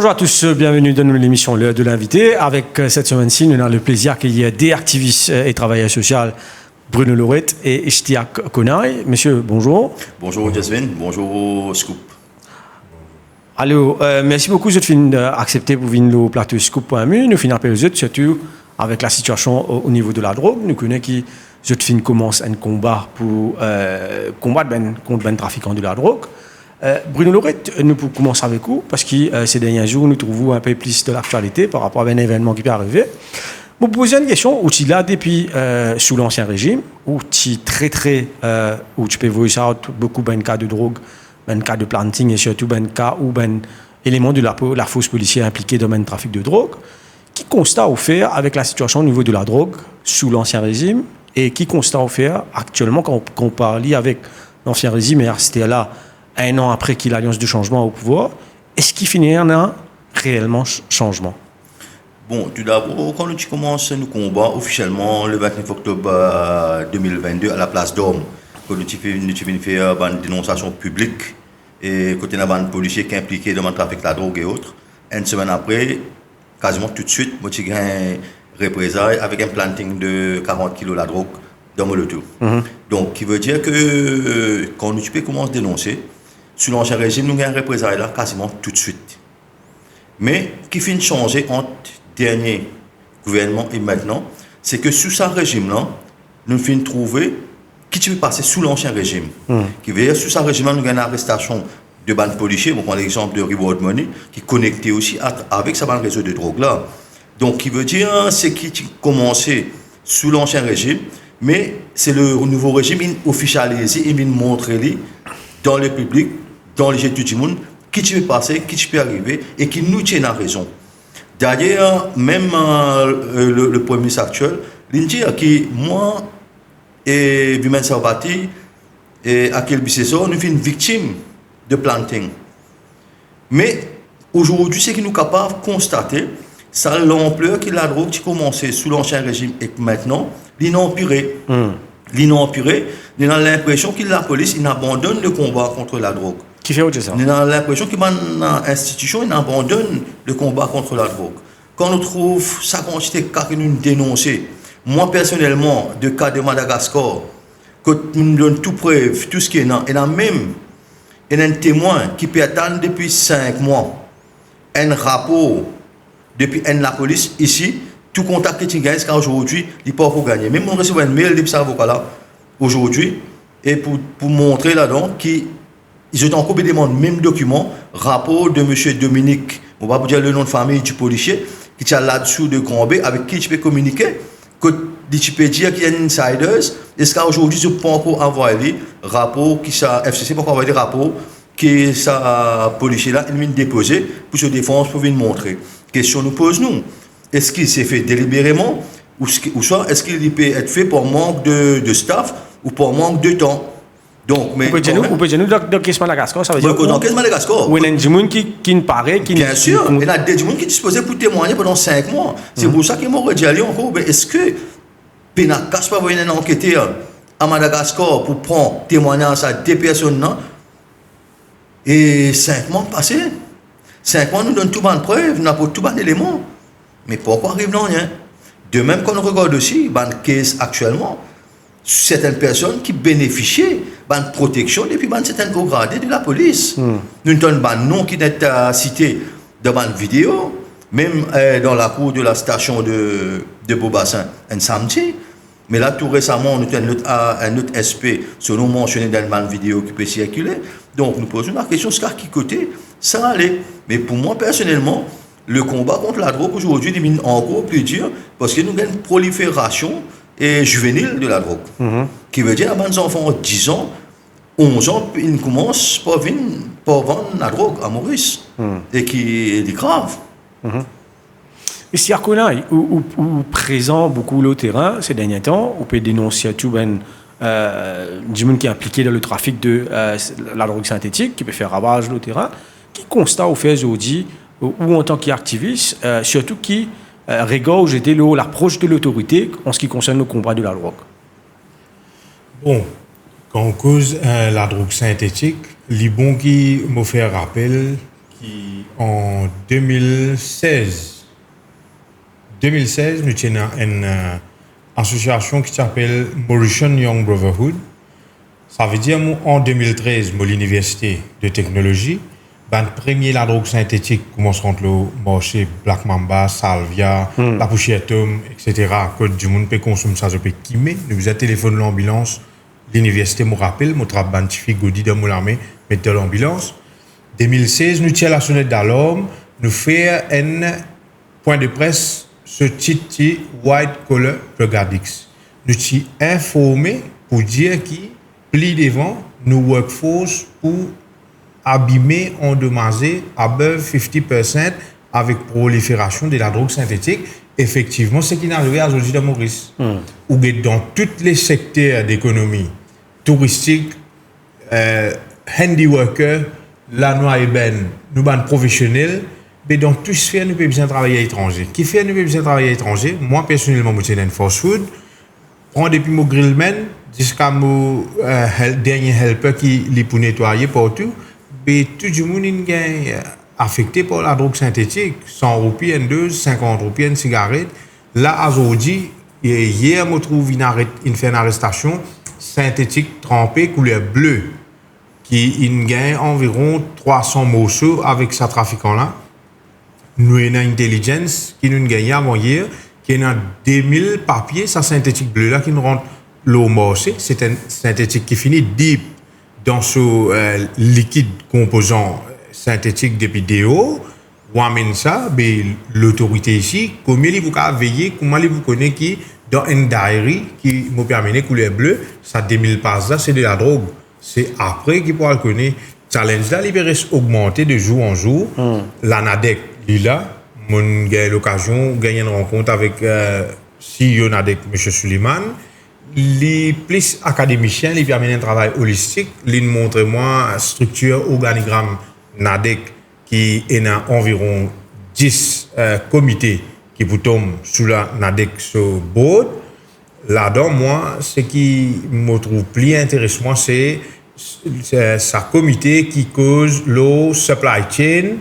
Bonjour à tous, bienvenue dans l'émission L'heure de l'invité. Avec cette semaine-ci, nous avons le plaisir qu'il y ait des activistes et travailleurs sociaux, Bruno Lorette et Ishtiaq Konai. Monsieur, bonjour. Bonjour Jasmine, bonjour Scoop. Alors, merci beaucoup d'accepter pour venir au plateau Scoop.mu. Nous finissons par les autres, surtout avec la situation au niveau de la drogue. Nous connaissons que commence un combat pour combattre contre les trafiquants de la drogue. Bruno Lorette, nous pouvons commencer avec vous parce que ces derniers jours, nous trouvons un peu plus de l'actualité par rapport à un événement qui peut arriver. Vous posez une question où tu es là depuis sous l'ancien régime, où tu où tu peux voir ça, beaucoup de cas de drogue, de cas de planting et surtout de cas où éléments de la force policière impliqués dans le trafic de drogue. Qui constat au faire avec la situation au niveau de la drogue sous l'ancien régime et qui constat au faire actuellement quand on parle avec l'ancien régime et c'était là un an après qu'il y ait l'Alliance du changement au pouvoir, est-ce qu'il finit un réellement changement? Bon, tout d'abord, quand tu commences nos combats officiellement le 29 octobre 2022 à la place d'Homme, quand nous avons fait une dénonciation publique et côté d'un policier qui est impliqué dans le trafic de la drogue et autres, une semaine après, quasiment tout de suite, moi j'ai un représailles avec un planting de 40 kg de la drogue dans le tout. Donc, qui veut dire que quand nous commençons à dénoncer, sous l'ancien régime, nous avons un représailles là quasiment tout de suite. Mais qui finit de changer entre le dernier gouvernement et maintenant, c'est que sous ce régime-là, nous finissons de trouver qui peut passer sous l'ancien régime. Qui veut dire sous ce régime-là, nous avons une arrestation de bandes policiers, on prend l'exemple de Reward Money, qui est connecté aussi avec ce réseau de drogue-là. Donc, qui veut dire, c'est qui a commencé sous l'ancien régime, mais c'est le nouveau régime officialisé, il montre dans le public, dans les études du monde, qui peut passer, qui peut arriver et qui nous tient à raison. D'ailleurs, même le Premier ministre actuel, il dit que moi et Bimen Sarbati et Akel Bissessor, nous sommes victimes de planting. Mais aujourd'hui, c'est que nous sommes capables de constater ça l'ampleur que la drogue qui commençait sous l'ancien régime et que maintenant, il a empiré. Il a empiré. Il a l'impression que la police abandonne le combat contre la drogue. Qui fait autre chose? Il a l'impression que l'institution abandonne le combat contre la drogue. Quand on trouve sa quantité de cas que nous dénonçons, moi personnellement, de cas de Madagascar, que nous donne tout preuve, tout ce qui est là, il y a même un témoin qui peut attendre depuis 5 mois un rapport depuis la police ici, tout contact que tu gagnes, car aujourd'hui, il peut pas gagner. Même on reçoit un mail depuis cet avocat-là, aujourd'hui, et pour montrer là-dedans qu'ils ont encore demandé le même document, rapport de M. Dominique, on va vous dire le nom de famille du policier, qui est là-dessous de Grand B, avec qui tu peux communiquer, que tu peux dire qu'il y a un insiders, est-ce qu'aujourd'hui, je peux encore envoyer le rapport, qui ça, FCC peut encore envoyer des rapports, que ça policier-là, il vient déposer pour se défendre, pour venir montrer. Question nous pose nous. Est-ce qu'il s'est fait délibérément ou soit est-ce qu'il peut être fait pour manque de staff ou pour manque de temps? Donc, mais. Vous pouvez dire nous dans Caisse Madagascar, ça veut dire. Dans Caisse Madagascar. Ou il y a des gens qui ne paraît. Bien sûr, il y a des gens qui sont disposés pour témoigner pendant 5 mois. C'est pour ça qu'ils m'ont dit encore, est-ce que Pénakas va venir un enquêteur à Madagascar pour prendre témoignage à des personnes là? Et 5 mois passés. 5 mois nous donnent tout de preuves, nous avons tout d'éléments. Mais pourquoi arrive rien? De même qu'on regarde aussi, dans le case actuellement, certaines personnes qui bénéficiaient de protection depuis certains hauts gradés de la police. Nous donnons un nom qui n'est cité dans une vidéo, même dans la cour de la station de Beaubassin, un samedi. Mais là, tout récemment, on a un autre SP, selon mentionné dans une vidéo qui peut circuler. Donc, nous posons la question, c'est à qui côté ça allait. Mais pour moi, personnellement, le combat contre la drogue aujourd'hui devient encore plus dur parce que nous avons une prolifération juvénile de la drogue. Qui veut dire que les enfants de 10 ans, 11 ans, ils commencent par vendre la drogue à Maurice. Et qui est grave. Et si on a ou présent beaucoup le terrain ces derniers temps, on peut dénoncer tout du monde qui est impliqué dans le trafic de la drogue synthétique, qui peut faire ravage le terrain, qui constate au fait aujourd'hui, ou en tant qu'activiste, surtout qui regarde l'approche de l'autorité en ce qui concerne le combat de la drogue. Bon, quand on cause la drogue synthétique, les bons qui me fait rappel qui, en 2016, nous tenons une association qui s'appelle Mauritian Young Brotherhood. Ça veut dire, en 2013, à l'université de technologie, le premier la drogue synthétique commence contre le marché Black Mamba, Salvia, la Pouchiatum, etc. Que du monde peut consommer ça, je peux quimer. Nous avons téléphone l'ambulance. L'université me rappelle, je travaille bantifié Gaudi dans mon armée, mettre l'ambulance. 2016, nous tirons la sonnette d'alarme, nous faisons un point de presse, ce titre White Collar Drug Addicts. Nous sommes informés pour dire qui plie devant nos workforce pour abîmer, endommager, above 50% avec prolifération de la drogue synthétique. Effectivement, ce qui n'est arrivé à aujourd'hui dans Maurice. Ou dans tous les secteurs d'économie, touristique, handiworker, la noix ébène, nous sommes professionnels, mais dans tout sphère, nous pouvons besoin travailler à l'étranger. Qui fait nous pouvons besoin travailler à l'étranger? Moi, personnellement, je suis un fast food. Prends depuis mon grillman jusqu'à mon dernier helper qui est pour nettoyer partout. Mais tout le monde est affecté par la drogue synthétique. 100 roupies, une dose, 50 roupies, une cigarette. Là, aujourd'hui, hier, je trouve une arrestation synthétique trempée couleur bleue qui gagne environ 300 morceaux avec ce trafiquant-là. Nous avons une intelligence qui nous gagne avant hier, qui a 2000 papiers, ça synthétique bleu-là, qui nous rentre l'eau morcée. C'est un synthétique qui finit deep dans ce liquide composant synthétique depuis DO. Ou amène ça, l'autorité ici, comment il vous veiller, comment il vous connaît qui, dans une diary qui m'a permis couleur bleue, ça 2000 pages là, c'est de la drogue. C'est après qu'il pourra le connaître. Challenge là, il reste augmenter de jour en jour. La NADEC, il là, j'ai eu l'occasion de gagner une rencontre avec CEO NADEC, M. Suleiman. Les plus académiciens, ils permettent un travail holistique. Ils montrent moi la structure organigramme NADEC qui est environ 10 comités qui vous tombent sous la NADEC sur board. Là-dedans, moi, ce qui me trouve plus intéressant, c'est sa comité qui cause le supply chain,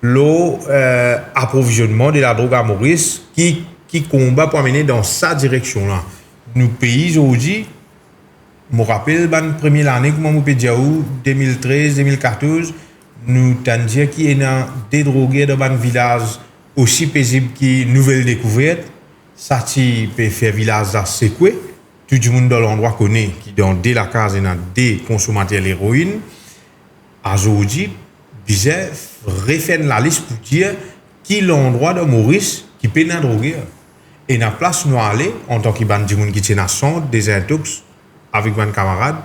l'approvisionnement de la drogue à Maurice, qui combat pour amener dans sa direction-là. Nos pays aujourd'hui, je me rappelle, la première année, comme on peut dire, 2013-2014, nous avons dit qu'il y a des drogués dans un village aussi paisible que nouvelle découverte. Ça peut faire village assez quoi. Tout le monde dans l'endroit connaît qui dans la case il y a des consommateurs d'héroïne. Aujourd'hui, bizarre, refaire la liste pour dire qui l'endroit de Maurice qui peut être drogué. Et dans la place nous aller en tant que bande de monde qui tient à son des intox avec mes camarades.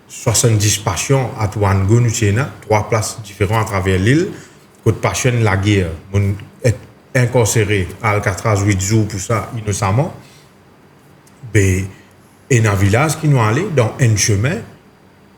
70 patients à Touango, nous sommes 3 places différentes à travers l'île. Côte patient, la guerre, on est incarcéré à Alcatraz 8 jours pour ça, innocemment. Et dans le village qui nous allait, dans un chemin,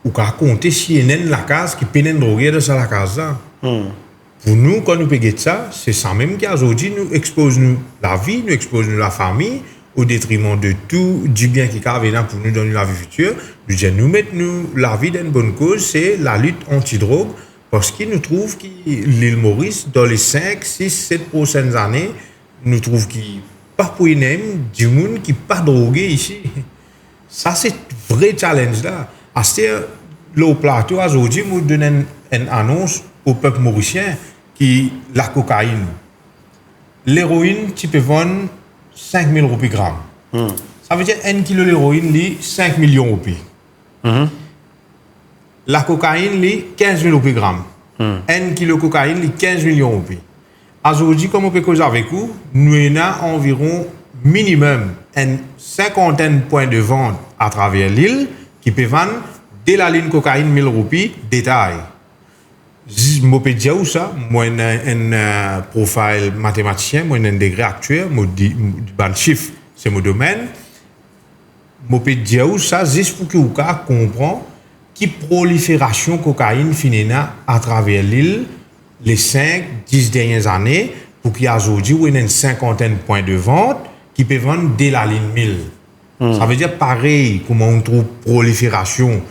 où on a compté si il y a la case qui peut être droguée dans la case. Pour nous, quand nous payons ça, c'est ça même qui aujourd'hui nous expose nous la vie, nous expose nous la famille, au détriment de tout du bien qui est pour nous donner la vie future. Nous mettons la vie d'une bonne cause, c'est la lutte anti-drogue, parce qu'il nous trouve que l'île Maurice, dans les 5, 6, 7 prochaines années, nous trouve qu'il n'y a pas pour du monde qui n'est pas drogué ici. Ça, c'est un vrai challenge là. C'est-à-dire, le plateau, aujourd'hui, nous donnons une annonce au peuple mauricien qui la cocaïne. L'héroïne, tu peux vendre 5 000 roupies gramme. Ça veut dire 1 kilo d'héroïne, 5 millions de roupies. La cocaïne, 15 000 roupies gramme. 1 kilo de cocaïne, 15 millions de roupies. Aujourd'hui, comme on peut causer avec vous, nous avons environ minimum une cinquantaine de points de vente à travers l'île qui peuvent vendre de la ligne cocaïne 1000 roupies détail. Je peux dire ça, moi j'ai un profil mathématicien, moi j'ai un degré actuel, moi le chiffre c'est mon domaine. Je peux dire ça juste pour que vous compreniez qui prolifération cocaïne finina à travers l'île les 5-10 dernières années pour qu'il y ait aujourd'hui une cinquantaine de points de vente qui peuvent vendre dès la ligne 1000. Ça veut dire pareil, comment on trouve prolifération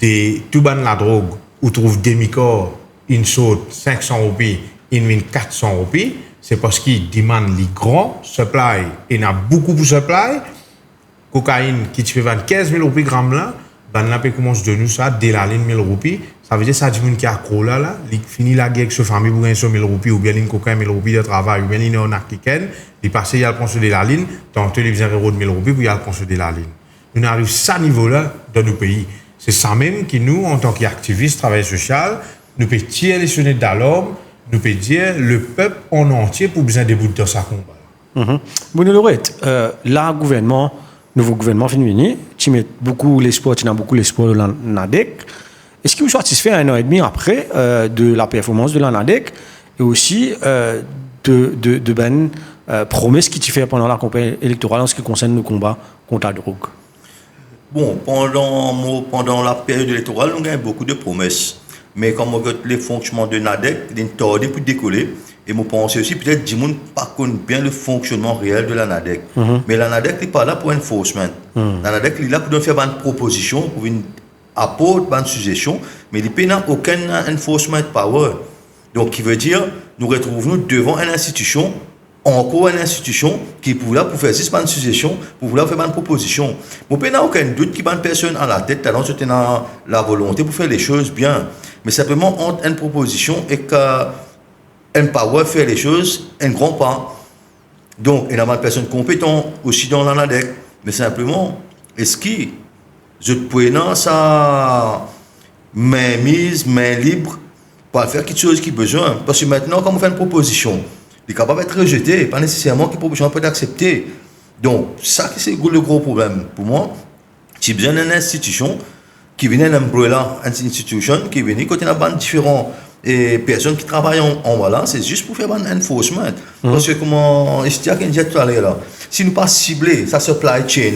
de tout ban la drogue, on trouve Démicor il saute 500 roupies, il vient 400 roupies, c'est parce qu'il demande les grands supply, il y en a beaucoup pour supply, cocaïne qui te fait vendre 15 000 roupies gramme là, ben là, commence de nous ça, dès la ligne 1000 roupies, ça veut dire ça, du monde qui a accro là, il finit la guerre avec sa famille pour gagner 1000 roupies, ou bien il cocaïne 1000 roupies de travail, ou bien il est en africaine, il passe, il a le construit de la ligne, tantôt il vient de 1000 roupies pour il a le construit de la ligne. Nous arrivons à ce niveau-là dans nos pays. C'est ça même qui nous, en tant qu'activistes, travailleurs sociaux, nous peut tirer les sonnettes d'alarme, nous peut dire le peuple en entier pour besoin de bout dans sa combat. Bonne Lorette, nouveau gouvernement fini, tu mets beaucoup l'espoir, tu as beaucoup l'espoir de la NADEC. Est-ce que vous êtes satisfait 1 an et demi après de la performance de la NADEC et aussi de ben promesses qui t'y fait pendant la campagne électorale en ce qui concerne le combat contre la drogue? Bon, pendant la période électorale, on a beaucoup de promesses. Mais comme on regarde les fonctionnements de NADEC, il est tardé pour décoller. Et je pense aussi, peut-être, que les gens ne connaissent bien le fonctionnement réel de la NADEC. Mais la NADEC n'est pas là pour enforcement. La NADEC est là pour faire une proposition, pour une apporter une suggestion, mais il n'a aucun enforcement power. Donc, qui veut dire, nous retrouvons devant une institution, encore une institution qui est là pour faire une suggestion, pour vouloir faire une proposition. Je n'ai aucun doute qu'il y a une personne à la tête, qui a la volonté pour faire les choses bien. Mais simplement, entre une proposition et qu'un power faire les choses, un grand pas. Donc, il y a une personne compétente aussi dans la NADEC. Mais simplement, est-ce que je peux sa main mise, main libre, pour faire quelque chose qui a besoin? Parce que maintenant, quand on fait une proposition, il est capable d'être rejeté, pas nécessairement que la proposition peut être acceptée. Donc, ça, c'est le gros problème. Pour moi, j'ai besoin d'une institution qui vient d'un umbrella institution, qui vient quand il y a différentes personnes qui travaillent en voilà, c'est juste pour faire un enforcement. Parce que, comment Estia qui dit tout à l'heure, si nous pas cibler sa supply chain,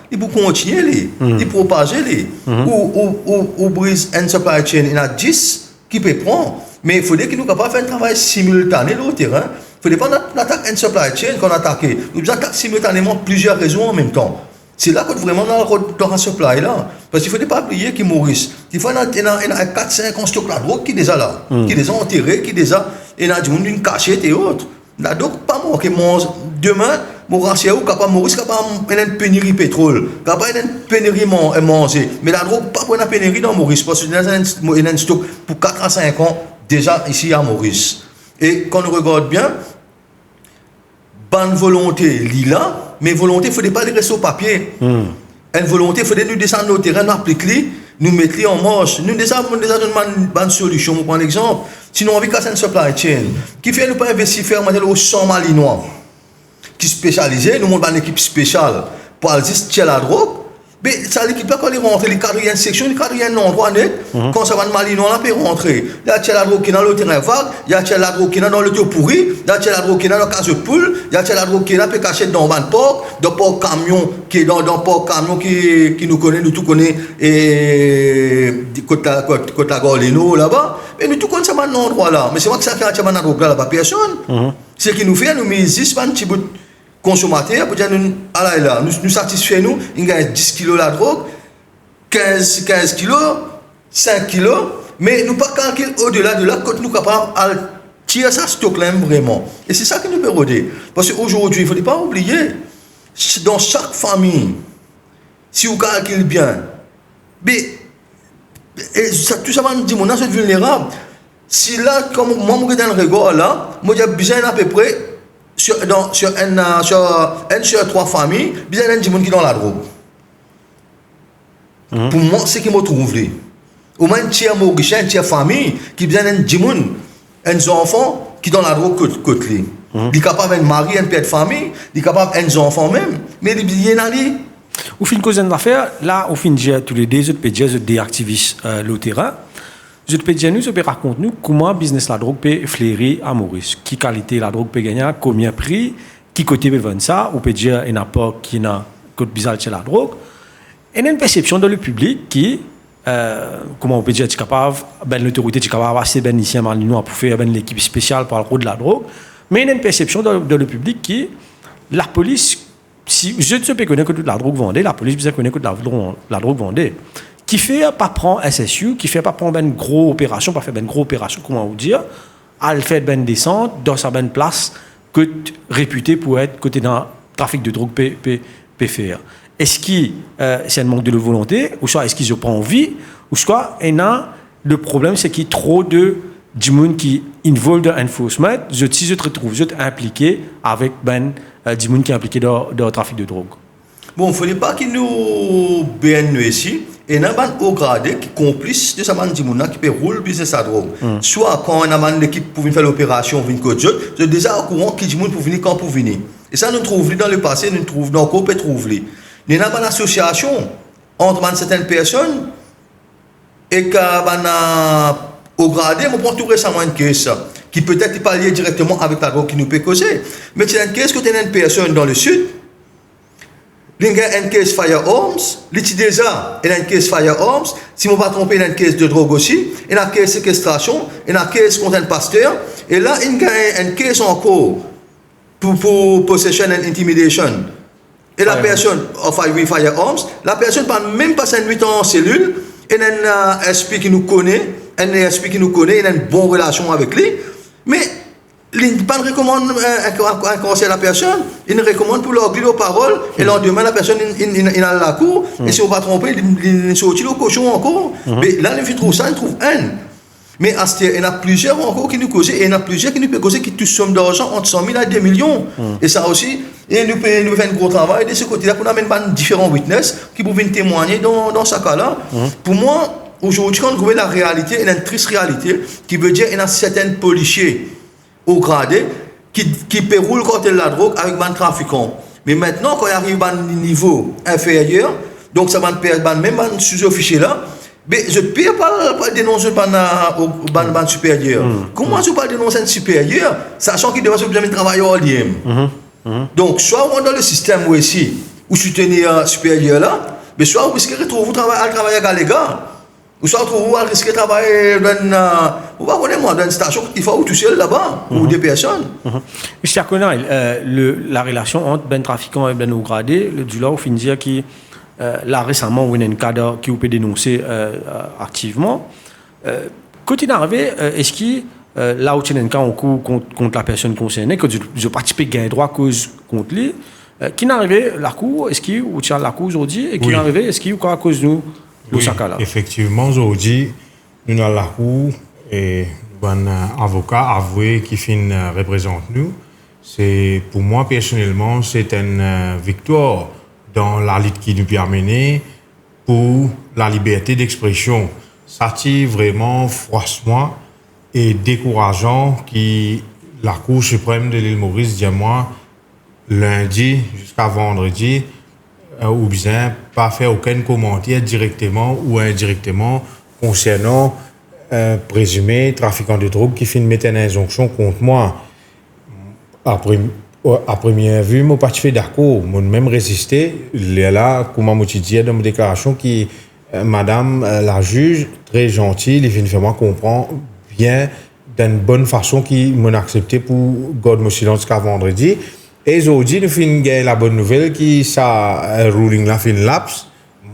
il faut continuer, il propager, ou brise une supply chain, il y a 10 qui peut prendre. Mais il faudrait que nous soyons capables de faire un travail simultané au terrain. Il ne faut pas attaquer une supply chain qu'on attaque. Nous devons attaquer simultanément plusieurs réseaux en même temps. C'est là qu'on est vraiment dans la supply là. Parce qu'il ne faut pas oublier qu'il Maurice. Il faut qu'il y ait 4-5 ans stock la drogue qui est déjà là. Qui est déjà enterré, qui est déjà. Et il y a une cachette et autres. La drogue, pas moi qui mange. Demain, mon ratio est capable de Maurice, capable d'une pénurie de pétrole, capable d'une pénurie de manger. Mais la drogue, pas pour une pénurie dans Maurice. Parce qu'il y a un stock pour 4 à 5 ans déjà ici à Maurice. Et quand on regarde bien, bonne volonté, lila, mais volonté, il ne faudrait pas les rester au papier. Une volonté, il faudrait nous descendre au terrain, nous appliquer, nous mettre en marche. Nous déjà une bonne solution. Pour un exemple, si nous avons une supply chain, qui fait nous pas investir faire au 100 malinois, qui est spécialisé, nous avons une équipe spéciale pour aller tirer la drogue. Mais ça l'équipe là quand il rentre, les cadres il y a une section, les cadres il y a un endroit net, quand ça va de malinois là peut rentrer. Il y a la drogue qui est dans le terrain vague, il y a la drogue qui est dans le terrain pourri, il y a la drogue qui est dans la case de poule, il y a la drogue qui est là peut cacher dans le port, dans le port camion qui est dans le port camion qui nous connaît, nous tout connaît et côté la Gorlino là-bas. Mais nous tout connaissons ça dans endroit là. Mais c'est moi qui sais qu'il y a la drogue là-bas personne. Ce qui nous fait nous met 10 petits bouts consommateurs pour dire nous satisfait nous, il gagne 10 kilos la drogue, 15 kilos, 5 kilos, mais nous pas calculer au-delà de là quand nous sommes capables de tirer ça stock là vraiment. Et c'est ça qui nous peut roder. Parce qu'aujourd'hui, il ne faut pas oublier, dans chaque famille, si vous calculez bien, mais tout ça va nous dire, mon âge est vulnérable. Si là, comme moi, je suis dans le regard là, moi j'ai besoin à peu près sur 3 familles, il y a des gens qui sont dans la drogue. Pour moi, c'est ce qui me trouve. Au moins, un tiers maurice, un tiers famille, qui ont des gens, des enfants qui sont dans la drogue côté. Ils sont capables de marier un père de famille, ils sont capables de des enfants même, mais ils viennent aller. Au fin de cause d'affaires, là, au fin de tous les deux, des activistes au terrain. Je peux dire nous, je peux raconter nous comment business la drogue peut flairer à Maurice. Qui qualité la drogue peut gagner, combien prix, qui côté peut vendre ça, ou peut dire il n'y a pas qui n'a côté bizarre chez la drogue. Il y a une perception dans le public qui, comment on peut dire, capable, l'autorité est capable assez bien ici à Malinois pour faire l'équipe spéciale pour le rôle de la drogue. Mais il y a une perception dans le public qui, la police, si je ne sais pas connaître que toute la drogue vendée, la police bien connaît que la drogue vendée. qui fait pas prendre SSU, qui fait pas prendre une grosse opération, pas faire une grosse opération, comment vous dire, à le faire une descente dans sa bonne place que réputé pour être côté d'un trafic de drogue faire. Est-ce que c'est un manque de volonté, ou soit est-ce qu'ils n'ont pas envie, ou soit le problème c'est qu'il y a trop de gens qui involvent dans l'enforcement, si je te retrouve impliqué avec des gens qui sont impliqués dans le trafic de drogue. Bon, il ne fallait pas qu'il nous BNE ici, et il y a un haut gradé qui est complice de ce man qui peut rouler le business à drogue. Soit quand on a une équipe pour venir faire l'opération, venir coach, c'est déjà au courant qui dit pour venir quand pour venir. Et ça, nous trouvons dans le passé, nous trouvons dans le peut trouver. Il y a une association entre certaines personnes et au gradé, on prend tout récemment une caisse qui peut-être n'est pas liée directement avec la drogue qui nous peut causer. Mais c'est une caisse que tu as une personne dans le sud. Il y a une caisse firearms, il y a déjà une caisse firearms, si je ne me pas tromper, il y a une caisse de drogue aussi, il y a une caisse séquestration, il y a une caisse contre un pasteur, et là, il y a une caisse encore pour possession and intimidation. Et la personne, firearms, la personne ne peut même pas s'inviter en cellule, et il y a un SP qui nous connaît, il a une bonne relation avec lui, mais il ne recommande un conseil à la personne, il ne recommande pour leur dire aux paroles, et le lendemain, la personne il a la cour, et si on ne va pas tromper, il sortit au cochon encore. Mais là, il trouve ça, il trouve un. Mais il y en a plusieurs encore qui nous causent, et il y en a plusieurs qui nous peuvent causer qui touchent somme d'argent entre 100 000 à 2 millions. Et ça aussi, et nous faisons un gros travail de ce côté-là pour amener différents witness qui peuvent témoigner dans ce cas-là. Pour moi, aujourd'hui, quand on voit la réalité, il y a une triste réalité qui veut dire qu'il y a certains policiers au gradé qui péroulent quand il la drogue avec des trafiquants. Mais maintenant, quand il arrive à un niveau inférieur, donc ça va même un sous-officier là, mais je ne peux pas dénoncer un supérieur. Comment je peux dénoncer un supérieur, sachant qu'il doit bien travailler en lien? Donc, soit on est dans le système où ici, où soutenir un supérieur là, mais soit vous risquez de retrouver à travailler avec les gars. Ou soit vous risquez de travailler dans une station qu'il faut tout seul là-bas, ou des personnes. Monsieur Konal, la relation entre ben trafiquant et ben gradé, du là, on finit dire que là récemment, on a un cadre qui peut dénoncer activement. Quand il est arrivé, est-ce que là où tu as un cas en cours contre la personne concernée, que je participe à un droit cause contre lui, qui est arrivé la cour, est-ce qu'il y a la cause aujourd'hui, et qui est arrivé, est-ce qu'il y a à cause de nous? Oui, effectivement, aujourd'hui, nous avons la cour et un avocat avoué qui représente nous. C'est, pour moi, personnellement, c'est une victoire dans la lutte qui nous a menée pour la liberté d'expression. Ça tire vraiment froissement et décourageant que la Cour suprême de l'île Maurice dit à moi, lundi jusqu'à vendredi, ou bien pas faire aucun commentaire directement ou indirectement concernant un présumé trafiquant de drogue qui mettre une injonction contre moi. À première vue, je n'ai pas fait d'accord. Je même résisté. Là, comme je disais dans ma déclaration, qui madame la juge, très gentille, il vient faire moi comprendre bien d'une bonne façon qui m'a accepté pour garder mon silence jusqu'à vendredi. Et aujourd'hui, nous finissons la bonne nouvelle qui ça ruling là fin lapse.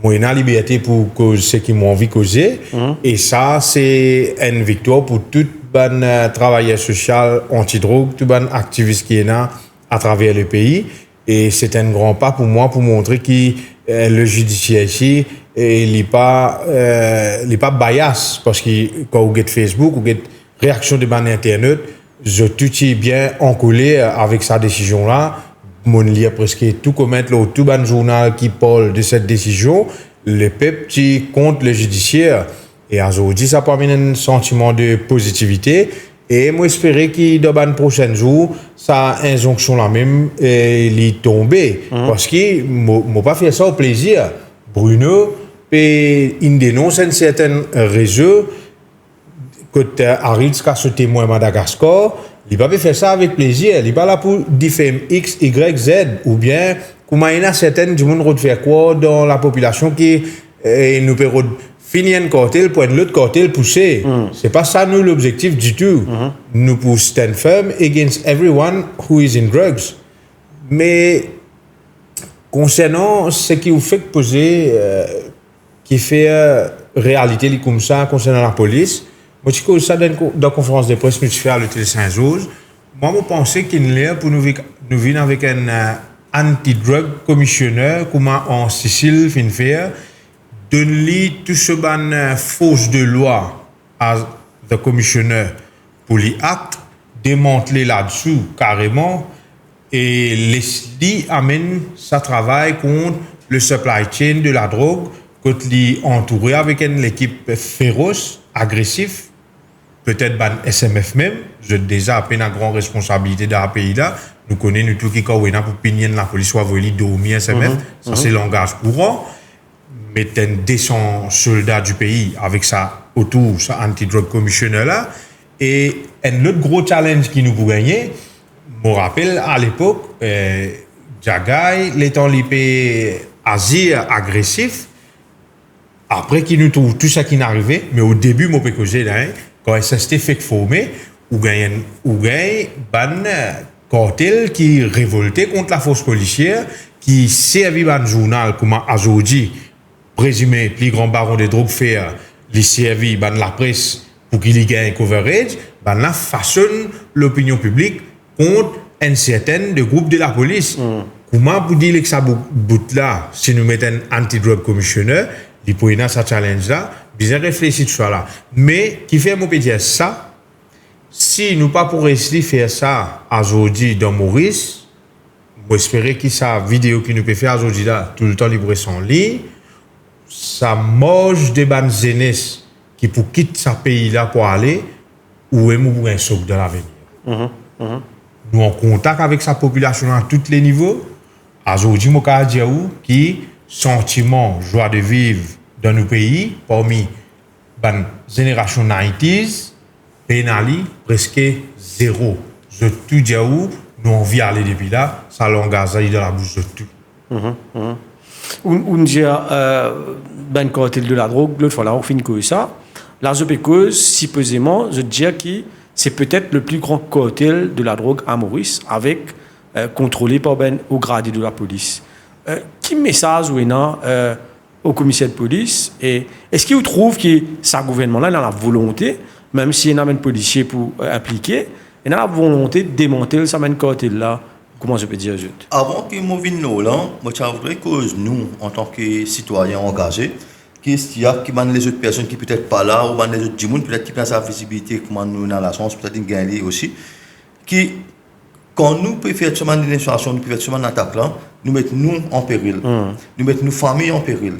Moi, j'ai la liberté pour ceux qui m'ont envie de causer. Et ça, c'est une victoire pour tout bon travailleur social anti-drogue, tout bon activiste qui est là à travers le pays. Et c'est un grand pas pour moi pour montrer que le judiciaire ici, il n'est pas bias. Parce que quand vous regardez Facebook, vous regardez réaction de ban Internet, je suis bien encollé avec sa décision-là. Mon lire presque tout commettre le tout ban journal qui parle de cette décision, le peuple qui compte le judiciaire. Et aujourd'hui, ça peut amener un sentiment de positivité. Et moi, j'espère que dans les prochains jours, ça injonction la même est tombée. Parce que moi pas fait ça au plaisir. Bruno, il dénonce un certain réseau. Quand arrive à ce témoin Madagascar, il ne va pas faire ça avec plaisir. Il n'est pas là pour diffamer X, Y, Z. Ou bien, comment il y a certaines du monde qui faire quoi dans la population qui nous peut finir un cartel pour l'autre cartel pousser. Ce n'est pas ça, nous, l'objectif du tout. Nous pour stand firm against everyone who is in drugs. Mais concernant ce qui vous fait poser qui fait réalité comme ça concernant la police. Moi, je dis ça dans la conférence de presse que je fais à l'hôtel Saint-Georges. Moi, je pense qu'il est pour nous venir avec un anti-drug commissioner, comme en Sicile, fin faire, donner tout ce ban fausse de loi à the commissioner pour les actes, démanteler là-dessous carrément, et Leslie amène sa travail contre le supply chain de la drogue, quand il est entouré avec une équipe féroce, agressif, peut-être ban SMF même, je déjà à peine une grande responsabilité dans le pays là, nous connaissons tout qui pour punir la police soit volé dormir SMF, ça c'est langage courant, mais un 200 soldats du pays avec ça autour, ça anti-drug commissioner là, et un autre gros challenge qui nous pour gagner, je me rappelle à l'époque, Jagay, l'étant l'IP Azir agressif, après qu'il nous trouve tout ça qui n'est arrivé, mais au début, je peux causer là, quand SST fait formé, ou gagne ban cartel qui révolté contre la force policière, qui servi un journal comme aujourd'hui, présumé plus grand baron de drogue faire, les servi ban la presse pour qu'il y gagne coverage, ban la façonne l'opinion publique contre un certain de groupe de la police. Comment vous dire que ça bout là, si nous mettons un anti-drug commissioner, il peut y avoir ce challenge là, bien réfléchir tout ça là. Mais qui fait mon dire ça, si nous pas pour réussir faire ça aujourd'hui dans Maurice, j'espère que sa vidéo qui nous peut faire aujourd'hui là, tout le temps libre son lit, ça mange des bandes jeunesse qui pour quitter ce pays là pour aller où est pour un choc de l'avenir. Nous en contact avec sa population à tous les niveaux. Aujourd'hui, je peux dire qui sentiment, joie de vivre dans nos pays, parmi la génération 90s, pénali presque zéro. Je tout dis où nous on vit aller depuis là, ça l'engage dans la bouche de tout. On dit ben cartel de la drogue, l'autre fois là on finit que ça. Là je peux cause supposément je dis que c'est peut-être le plus grand cartel de la drogue à Maurice avec contrôlé par ben au gradé de la police. Qui message ou au commissaire de police et est-ce qu'il trouve que sa gouvernement là il a la volonté même s'il y a un policier pour impliquer il a la volonté de démanteler ce cartel là. Comment je peux dire juste? Avant que je vienne là, je voudrais que nous, en tant que citoyens engagés, qu'il y a les autres personnes qui peut-être pas là, ou les autres gens, peut-être qui prennent sa visibilité, comme nous dans la chance, peut-être une gagner aussi, qui, quand nous pouvons faire seulement une dénonciation, nous pouvons faire seulement une attaque là, nous mettons nous en péril, nous mettons nos familles en péril.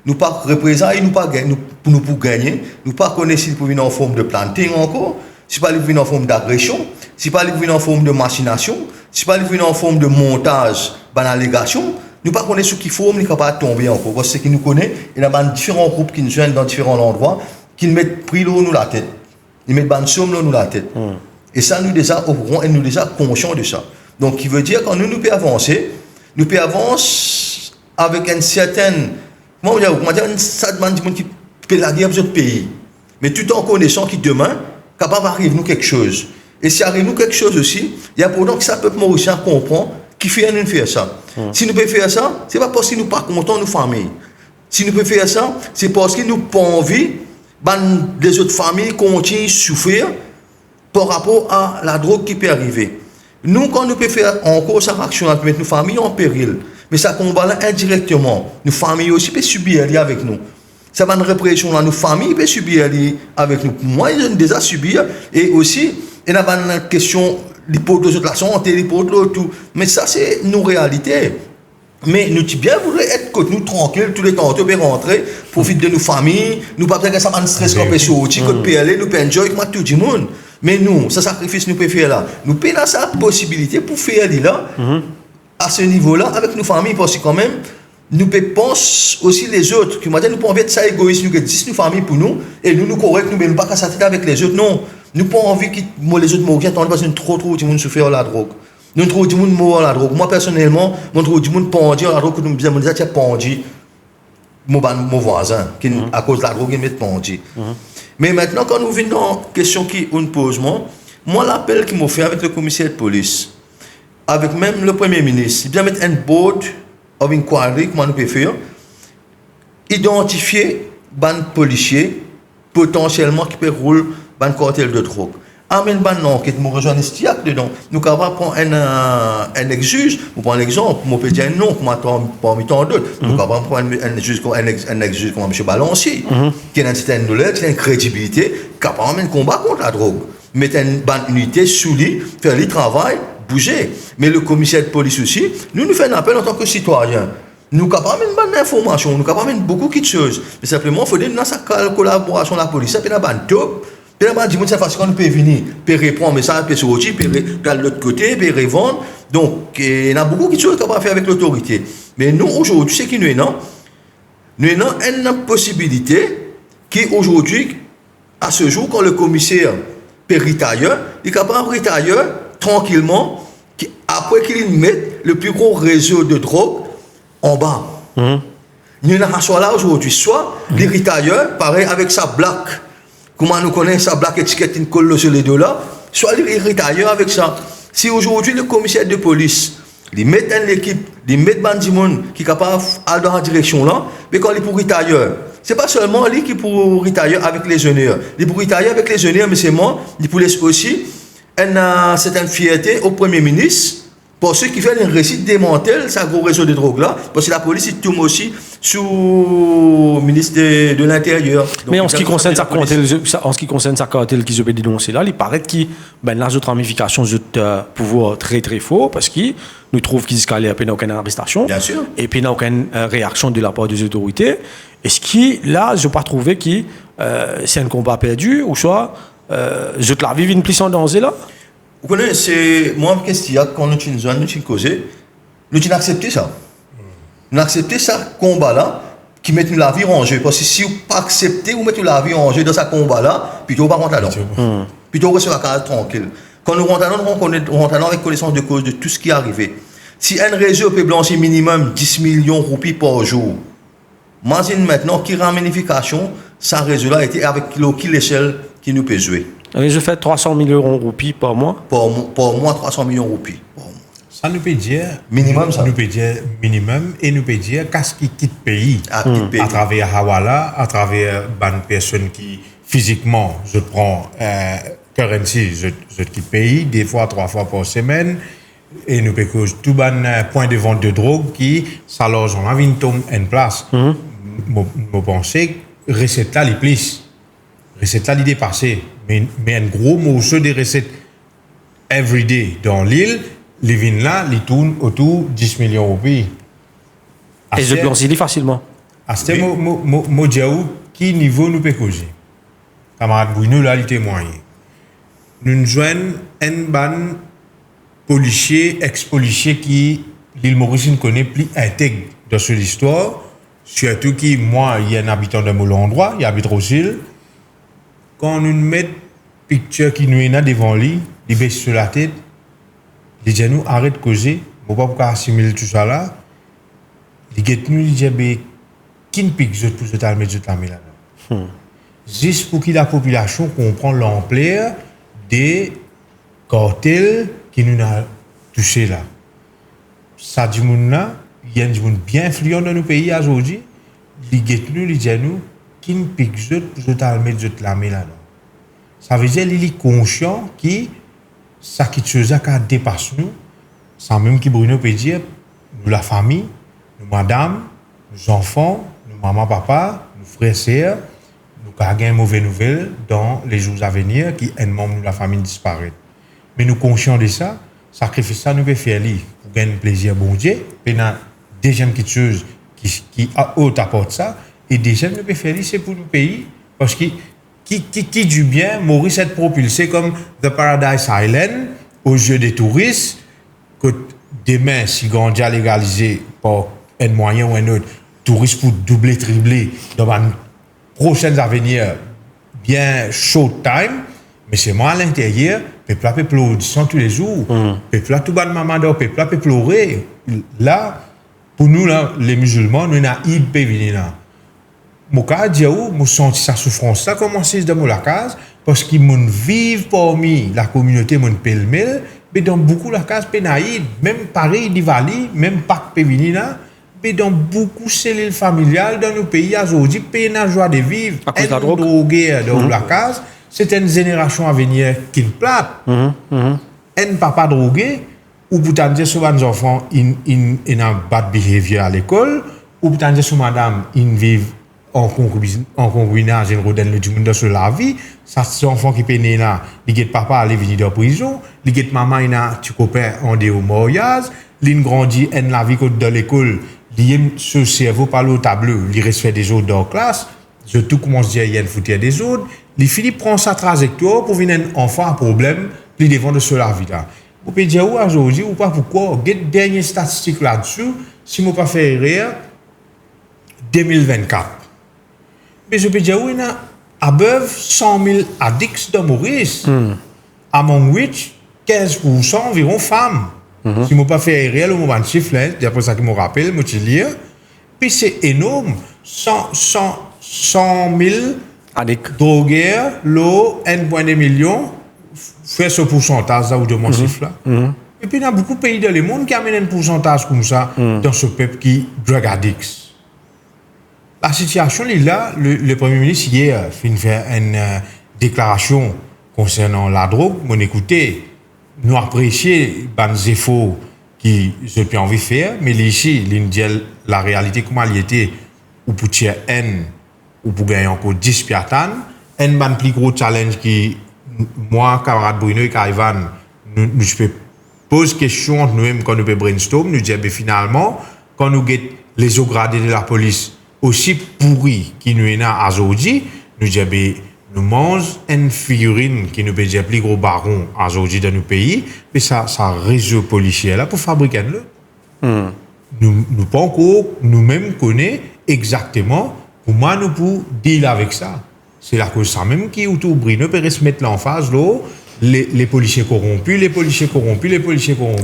Nous pas représenter, nous pas gagner, nous pour gagner, nous pas connaître s'il peut venir en forme de planting encore, si pas venir en forme d'agression, si pas venir en forme de machination, si pas venir en forme de montage, allégation, nous pas connaître ce qu'il faut, nous capable de tomber encore. Parce que nous connaissons, il y a différents groupes qui nous joignent dans différents endroits, qui mettent pris l'eau nous la tête, ils mettent ban somme nous la tête. Et ça nous déjà au courant et nous déjà conscients de ça. Donc qui veut dire quand nous pouvons avancer, nous pouvons avancer avec une certaine, comment dire, ça demande du monde qui peut la guerre dans notre pays, mais tout en connaissant que demain capable d'arriver nous quelque chose. Et si arrive nous quelque chose aussi, il y a pourtant que ça peut mauricien comprend qui fait nous faire ça. Si nous pouvons faire ça, c'est pas parce que nous pas contents de nos familles. Si nous pouvons faire ça, c'est parce que nous pas envie les autres familles continuent à souffrir par rapport à la drogue qui peut arriver. Nous, quand nous pouvons faire encore cette action, nous mettre nos familles en péril. Mais ça combat là indirectement. Nos familles aussi peuvent subir avec nous. Ça va une répression là, nos familles peuvent subir avec nous. Moi, ils ont déjà subi. Et aussi, il y a une question de la santé, tout. Mais ça, c'est nos réalités. Mais nous bien voulu être côté nous tranquilles tous les temps, nous pouvons rentrer, profiter de nos familles, nous pas besoin que ça man stress qu'on peut sortir, qu'on peut aller, nous peut enjoy comme tout le monde. Mais nous, ce sacrifice nous peut faire là. Nous pouvons avoir cette possibilité pour faire là, à ce niveau-là, avec nos familles, parce que quand même, nous pouvons penser aussi les autres, qui m'ont dit, nous pouvons être ça égoïste, nous avons 10 nos familles pour nous, et nous correct, nous ne pouvons pas casser avec les autres, non. Nous n'avons pas envie que les autres mourent, parce que nous trop de monde souffrir la drogue. Nous trouvons du monde mort à la drogue. Moi, personnellement, je trouve du monde pendu à la drogue, que nous disons, déjà, tu as pendu mon voisin, qui, à cause de la drogue, il met pendu. Mais maintenant, quand nous venons dans la question qui nous pose, moi, l'appel qu'il m'a fait avec le commissaire de police, avec même le Premier ministre, il vient mettre un board of inquiry, comment nous pouvons faire. Il identifier ban policiers potentiellement qui peut rouler ban cartel de drogue. Amène ban enquête, nous rejoignons Stiac dedans. Nous capables prendre un ex-juge, pour prendre l'exemple, moi peut dire un nom, parmi tant d'autres. Nous capables prendre un juge comme un ex-juge comme M. Balancier, qui a une certaine douleur, qui a une crédibilité, capable de combat contre la drogue. Mettre une bonne unité sous lui, faire le travail, bouger. Mais le commissaire de police aussi, nous faisons un appel en tant que citoyens. Nous sommes capables de bonne information, nous sommes capables de beaucoup de choses. Mais simplement, il faut dire dans sa collaboration avec la police, ça peut être un top. Puis là, dis-moi, c'est facile qu'on peut venir, peut répondre, mais ça peut sortir, peut de l'autre côté, peut revendre. Donc, il y a beaucoup de choses qu'on peut faire avec l'autorité. Mais nous, aujourd'hui, c'est qui nous avons? Nous avons une possibilité qui, aujourd'hui, à ce jour, quand le commissaire peut retirer, il est capable de retirer tranquillement, après qu'il mette le plus gros réseau de drogue en bas. Nous avons là aujourd'hui, soit les retirer, pareil avec sa blague. Comment nous connaissons sa black étiquette une colle sur les deux là, soit les ailleurs avec ça. Si aujourd'hui le commissaire de police, il met dans l'équipe, il met bandimon qui est capable d'aller dans la direction là, mais quand il est pour ailleurs, c'est pas seulement lui qui est pour ailleurs avec les honneurs. Il est pour ailleurs avec les honneurs, mais c'est moi, il pour laisser aussi une certaine fierté au Premier ministre. Pour ceux qui font un récit démantèle ce gros réseau de drogue là, parce que la police il tombe aussi sous le ministre de l'Intérieur. Mais en ce qui concerne sa cartel qu'ils ont dénoncé là, il paraît que ben, les autres ramifications de pouvoir très très fort parce qu'ils nous trouvent qu'ils n'y a pas aucune arrestation. Bien sûr. Et puis il n'y a aucune réaction de la part des autorités. Est-ce que là, je n'ai pas trouvé que c'est un combat perdu ou soit je te la vive une plus en danger là? Vous connaissez, moi, qu'est-ce qu'il y a quand nous avons causé, nous avons accepté ça. Nous avons accepté ce combat-là qui met la vie en jeu. Parce que si vous n'avez pas accepté, vous mettez la vie en jeu dans ce combat-là, plutôt on va rentrer là. Plutôt on reste sur la case tranquille. Quand nous rentrons avec connaissance de cause de tout ce qui est arrivé. Si un réseau peut blanchir minimum 10 millions de roupies par jour, imagine maintenant qui ramification, ce réseau-là a été avec l'échelle qui nous peut jouer. Je fais 300 millions de roupies par mois. Par mois, 300 millions de roupies. Ça nous peut dire minimum, ça. Nous peut dire minimum et nous peut dire qu'est-ce qui quitte le pays à travers Hawala, à travers une personne qui physiquement je prends currency, je quitte le pays 2 fois 3 fois par semaine et nous peut cause tout ban point de vente de drogue qui ça l'argent a vient tomber en place. Moi penser recette là les plus recette là l'idée passée mais un gros morceau des recettes everyday dans l'île les vins là, ils tournent autour de 10 millions de roupies. Et je blanchis facilement. À ce moment, qui niveau nous peut causer? Camarade Bruno, là, il témoigne. Nous joignons un ban policier, ex-policier qui, l'île Maurice, connaît plus intègre dans cette histoire. Surtout qui, moi, il y a un habitant de mon endroit, il habite au Cil. Quand nous mettons picture qui nous est là devant lui, il baisse sur la tête. Il dit nous arrête de causer, on ne peut pas assimiler tout ça là. Il dit nous il dit qui ne pique pour se calmer de la là. Juste pour que la population comprenne l'ampleur des cartels qui nous a touché là. Ça dit moun là, il y a des gens bien influents dans nos pays aujourd'hui. Il dit nous qui ne pique pour se calmer de la là. Ça veut dire qu'il est conscient qui ça qui chose qui dépasse nous, sans même que Bruno peut dire, nous la famille, nous madame, nos enfants, nos maman, papa, nos frères, sœurs, nous avons une mauvaise nouvelle dans les jours à venir qui un membre de la famille disparaît. Mais nous conscients de ça, sacrifice ça nous peut faire pour gagner plaisir bon Dieu, puis il y a deuxième chose qui apporte ça, et deuxième nous peut faire c'est pour nous pays parce que qui du bien, Maurice est propulsé comme The Paradise Island aux yeux des touristes, que demain, si Gandia légalisé par un moyen ou un autre, touristes pour doubler, tripler dans une prochaine avenir bien short time, mais c'est moi à l'intérieur, peuple peut pleurer tous les jours, peuple tout bas de maman d'or, peuple peut pleurer. Là, pour nous, là, les musulmans, nous avons une venir là. Mon cas, je sens sa souffrance. Ça commence dans la case parce qu'ils vivent parmi la communauté, mon pelmel, mais dans beaucoup la case pénaïde, même Paris, Divali, même Pâques Pévinina, Mais dans beaucoup de cellules familiales dans nos pays, aujourd'hui, pays n'a joie de vivre. À cause de la Un drogue. drogué dans la case, c'est une génération à venir qui ne plate. Un papa drogué, ou pour t'en dire sur les enfants, ils ont bad behavior à l'école, ou pour t'en dire sur madame, ils vivent en concubinage, ils redonnent le monde sur la vie. Ça, c'est un enfant qui est né là, il papa aller venir de prison, il maman, il a tu copain en déo mariage, il grandit en la vie dans l'école, il aime ce cerveau par le tableau, il respecte des autres dans la classe, je tout commence à dire il y a une foutière des autres, il finit prendre sa trajectoire pour venir un enfant à problème, il devant de la vie là. Vous pouvez dire aujourd'hui ou pas pourquoi, les dernières statistiques là-dessus, si je ne pas fait erreur, 2024. Mais je peux dire il y a above 100 000 addicts dans Maurice. Among which 15% environ femmes. Si je ne pas fait erreur, le moment de chiffre, d'après ça que je me rappelle, je vais lire. Puis c'est énorme. 100 000 Addict. drogueurs, l'eau, 1,2 million, fait ce pourcentage là, ou de mon chiffre là. Et puis il y a beaucoup de pays dans le monde qui amènent un pourcentage comme ça dans ce peuple qui drug addicts. La situation est là, le Premier ministre hier fait une déclaration concernant la drogue. Mon écoutez, nous apprécions les efforts qui je peux envie de faire, mais ici, la réalité comment elle était, ou pour tirer N, ou pour gagner encore 10 piatanes, un plus gros challenge qui, moi, camarade Bruno et Kaivan, nous peux poser question entre nous-mêmes quand nous pouvons brainstorm, nous disons, finalement, quand nous avons les hauts gradés de la police aussi pourris qui nous est à aujourd'hui, nous disons, nous mangeons une figurine qui nous peut dire plus gros baron aujourd'hui dans nos pays, mais ça réseau policier là pour fabriquer le. Nous pas encore nous-mêmes connaissons exactement comment nous pouvons deal avec ça. C'est la cause ça même qui autour Bruno peut se mettre là en face là. Les policiers corrompus.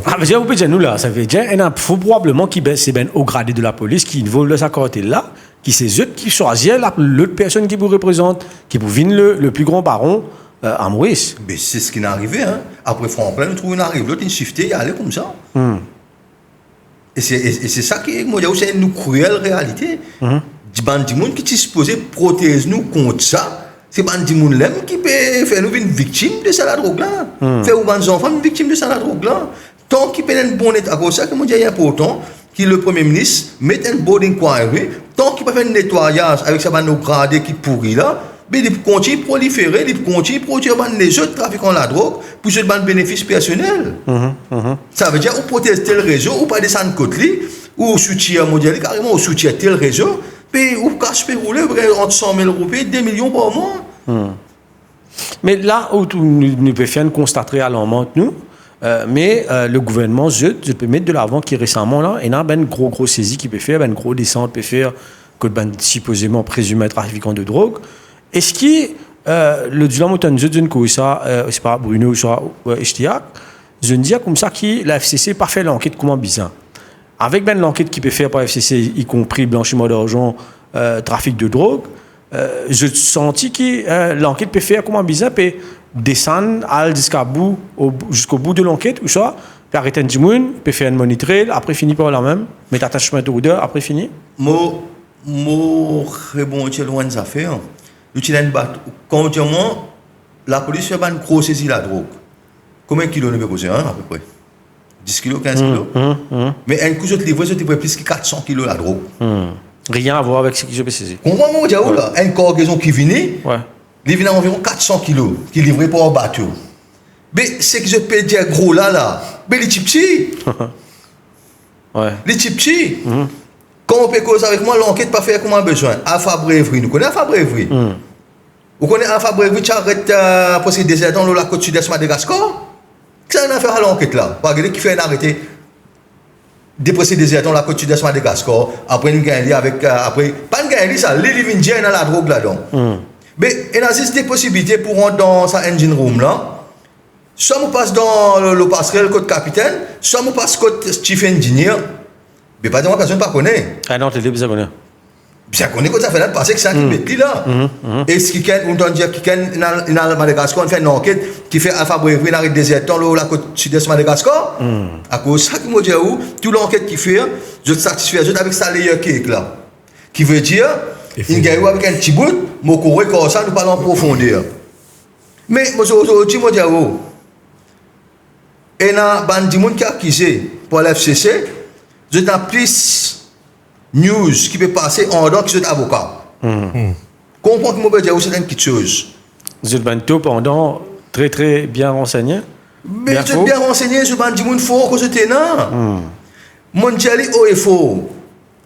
Ah, mais vous pouvez dire, nous là, ça veut dire, il faut probablement qu'il c'est ben au gradé de la police qui vole de sa côté là, qui c'est eux qui choisissent l'autre personne qui vous représente, qui vous vine le plus grand baron à Maurice. Mais c'est ce qui est arrivé. Hein. Après Franklin, nous trouvons une arrive, l'autre, une shifté, il allait comme ça. Et c'est ça qui est, moi, c'est une cruelle réalité. Du monde qui est supposé protéger nous contre ça. C'est pas des gens qui peut faire nous une victime de ça la drogue là. Faire aux enfants une victime de ça la drogue là. Tant qu'il peut être bon état comme ça, que moi dis important que le Premier ministre mette un board inquiry, tant qu'il peut faire un nettoyage avec ça nos gradés qui pourrit là, mais il continue à proliférer, il continue à produire les autres trafiquants de la drogue pour ce bénéfice personnel. Ça veut dire ou protéger tel réseau ou pas descendre côté ou soutien mondial carrément ou soutien tel réseau. Puis, ou cash peut rouler entre 100 000 roupies, 2 millions par mois. Mais là où nous pouvons faire constater à l'amont, nous, mais le gouvernement, je peux mettre de l'avant qui récemment, là, il y a une grosse saisie qui peut faire, une grosse descente peut faire, que supposément présumé trafiquant de drogue. Est-ce que le Dulan Mouton, je dis que ça, c'est pas Bruno, soit Estiac, je dis comme ça que la FCC n'a pas fait l'enquête comment bizarre. Avec l'enquête qui peut faire par FCC, y compris blanchiment d'argent, trafic de drogue, je senti que l'enquête peut faire comment bizarre, peut descendre jusqu'au bout de l'enquête, ou ça, peut arrêter un petit monde, peut faire un monitoring, après finir par la même, mettre attachement de odeur, après finir. Moi, bon, c'est loin des affaires. Quand la police fait une grosse saisie de la drogue, combien de kilos ne peut poser à peu près? 10 kilos, 15 kilos. Mais un coup, je te livre, plus que 400 kilos la drogue. Rien à voir avec ce que je peux saisir. Comprends-moi, là, un cargaison qui vient, il vient à environ 400 kilos, qui est livré par un bateau. Mais c'est que je peux dire gros là, mais les petits. Les petits. Quand on peut causer avec moi, l'enquête pas faire comme on a besoin. Alpha Bravery, nous connaissons Alpha Bravery. Vous connaissez Alpha Bravery, tu arrêtes pour ces déserts dans la côte sud-est de Madagascar? Qu'est-ce qu'on a fait à l'enquête là? Par exemple, qui fait un arrêté déposer des états dans la côte sud-est de Madagascar, après une gagne avec après pas une gagne ça, les living dans la drogue là-dedans. Mais il y a des possibilités pour rentrer dans sa engine room là. Soit on passe dans le passerelle côté capitaine, soit on passe côté chief engineer. Mais pas de moi personne pas connaît. Ah non, tu l'as bien connu. Bien connu quand ça fait là passer que ça qui met là. Et ce qui on doit dire qui dans Madagascar on fait une enquête qui fait Alpha Bravery dans le désert dans la côte sud-est de Madagascar. À cause ça qui me dit où toute l'enquête qui fait je satisfais avec ça layer cake là. Qui veut dire, il gagne avec un petit bout, mon courrier comme ça, nous parlons en profondeur. Mais, aujourd'hui, moi, je dis, et dans bandi monde qui a accusé pour l'FCC, je n'ai plus news qui peut passer en dehors que c'est avocat. Comprends que moi, je dis, c'est une petite chose. Vous êtes pendant très très bien renseigné. Mais je suis bien renseigné sur bandi monde fort que c'était là. Mon Dieu, haut et faux.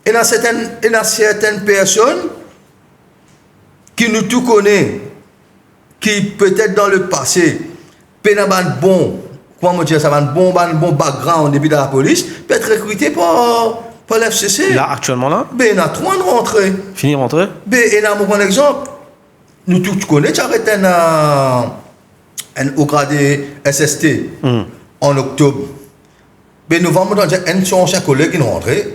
Et dans certaines personnes qui nous tout connaissent, qui peut-être dans le passé, peut être bon, comment dire ça, bon background depuis la police, peut être recruté par l'FCC. Là, actuellement là? Ben, il y a 3 de rentrée. Fini rentrée? Ben, et là, mon exemple, nous tous connaissons, tu arrêtes un haut gradé SST en octobre. Ben, novembre, dans un ancien collègue qui est rentré.